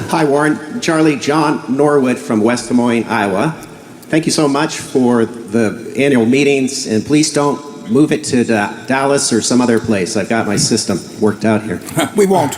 Hi, Warren. Charlie, John Norwood from West Des Moines, Iowa. Thank you so much for the annual meetings, and please don't move it to Dallas or some other place. I've got my system worked out here. We won't.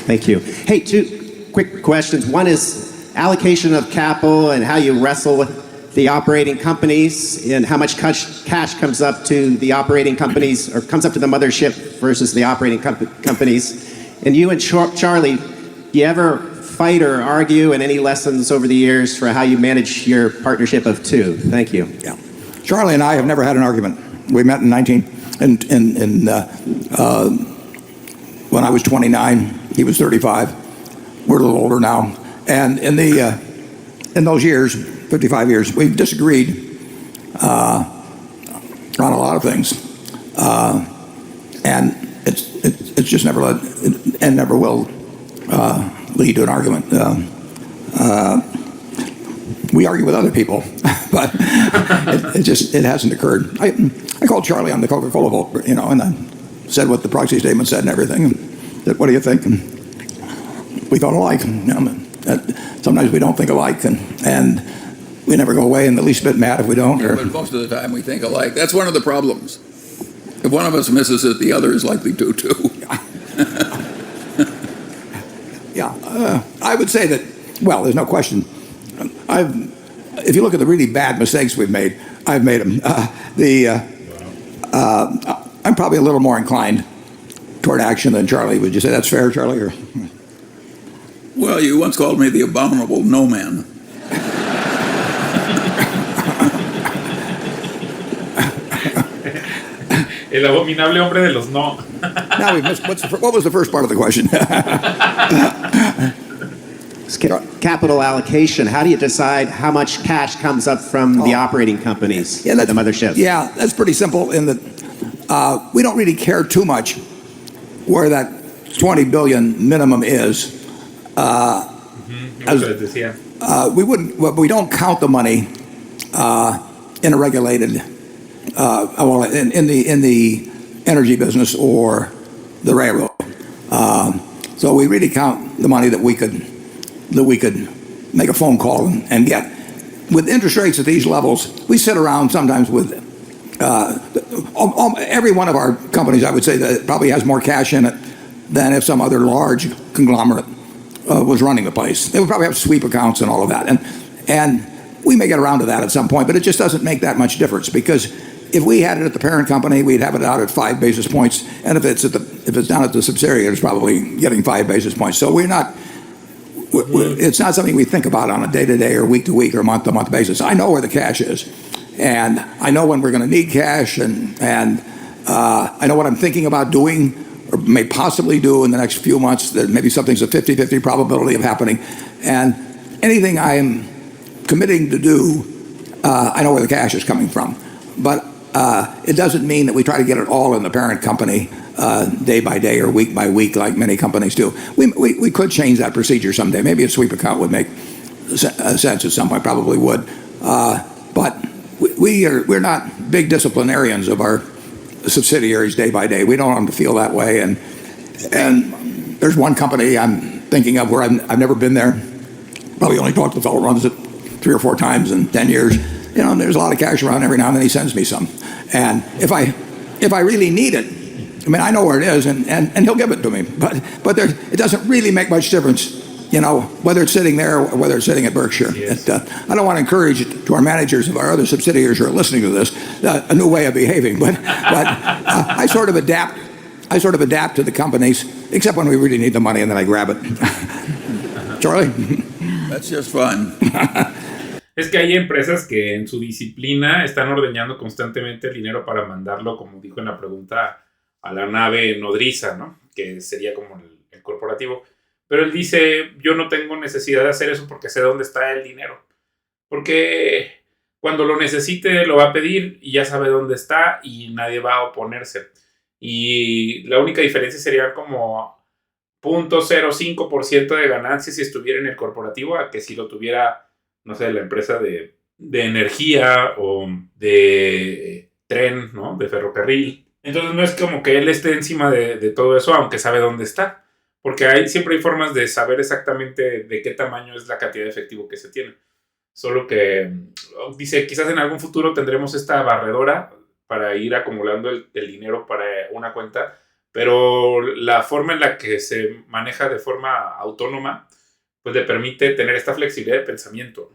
Thank you. Hey, two quick questions. One is allocation of capital and how you wrestle with the operating companies and how much cash comes up to the operating companies or comes up to the mothership versus the operating companies. And you and Charlie, do you ever fight or argue, and any lessons over the years for how you manage your partnership of two? Thank you. Yeah. Charlie and I have never had an argument. We met in when I was 29, he was 35. We're a little older now. And in those years, 55 years, we've disagreed on a lot of things. And it's just never led and never will lead to an argument. We argue with other people, but it hasn't occurred. I called Charlie on the Coca-Cola vote, and I said what the proxy statement said and everything. And said, "What do you think?" And we thought alike. Sometimes we don't think alike, and we never go away in the least bit mad if we don't. Yeah, but most of the time we think alike. That's one of the problems. If one of us misses it, the other is likely to too. Yeah, I would say that. Well, there's no question. If you look at the really bad mistakes we've made, I've made them. I'm probably a little more inclined toward action than Charlie. Would you say that's fair, Charlie? Or? Well, you once called me the abominable no man. El abominable hombre de los no. Now we missed. What was the first part of the question? Capital allocation. How do you decide how much cash comes up from the operating companies, the mothership? Yeah, that's pretty simple in that we don't really care too much where that 20 billion minimum is. We wouldn't. Well, we don't count the money in a regulated, in the energy business or the railroad. So we really count the money that we could make a phone call and get. With interest rates at these levels, we sit around sometimes with every one of our companies, I would say, that probably has more cash in it than if some other large conglomerate was running the place. They would probably have sweep accounts and all of that. And we may get around to that at some point, but it just doesn't make that much difference, because if we had it at the parent company, we'd have it out at 5 basis points, and if it's down at the subsidiary, it's probably getting 5 basis points. So it's not something we think about on a day-to-day or week-to-week or month-to-month basis. I know where the cash is, and I know when we're going to need cash, and I know what I'm thinking about doing or may possibly do in the next few months. That maybe something's a 50-50 probability of happening, and anything I am committing to do, I know where the cash is coming from. But it doesn't mean that we try to get it all in the parent company day by day or week by week like many companies do. We could change that procedure someday. Maybe a sweep account would make sense at some point, probably would. But we're not big disciplinarians of our subsidiaries day by day. We don't want them to feel that way. And there's one company I'm thinking of where I've never been there. Probably only talked to the fellow who runs it 3 or 4 times in 10 years. And there's a lot of cash around. Every now and then he sends me some. And if I really need it, I mean, I know where it is, and he'll give it to me. But it doesn't really make much difference, whether it's sitting there or whether it's sitting at Berkshire. Yes. I don't want to encourage to our managers of our other subsidiaries who are listening to this a new way of behaving. But I sort of adapt. To the companies, except when we really need the money, and then I grab it. Charlie? That's just fine. Es que hay empresas que en su disciplina están ordeñando constantemente el dinero para mandarlo, como dijo en la pregunta, a la nave nodriza, ¿no? Que sería como el corporativo. Pero él dice, yo no tengo necesidad de hacer eso porque sé dónde está el dinero. Porque cuando lo necesite lo va a pedir y ya sabe dónde está y nadie va a oponerse. Y la única diferencia sería como 0.05% de ganancias si estuviera en el corporativo a que si lo tuviera, no sé, la empresa de energía o de tren, ¿no? De ferrocarril. Entonces no es como que él esté encima de todo eso, aunque sabe dónde está. porque siempre hay formas de saber exactamente de qué tamaño es la cantidad de efectivo que se tiene. Solo que, dice, quizás en algún futuro tendremos esta barredora para ir acumulando el dinero para una cuenta, pero la forma en la que se maneja de forma autónoma, pues le permite tener esta flexibilidad de pensamiento.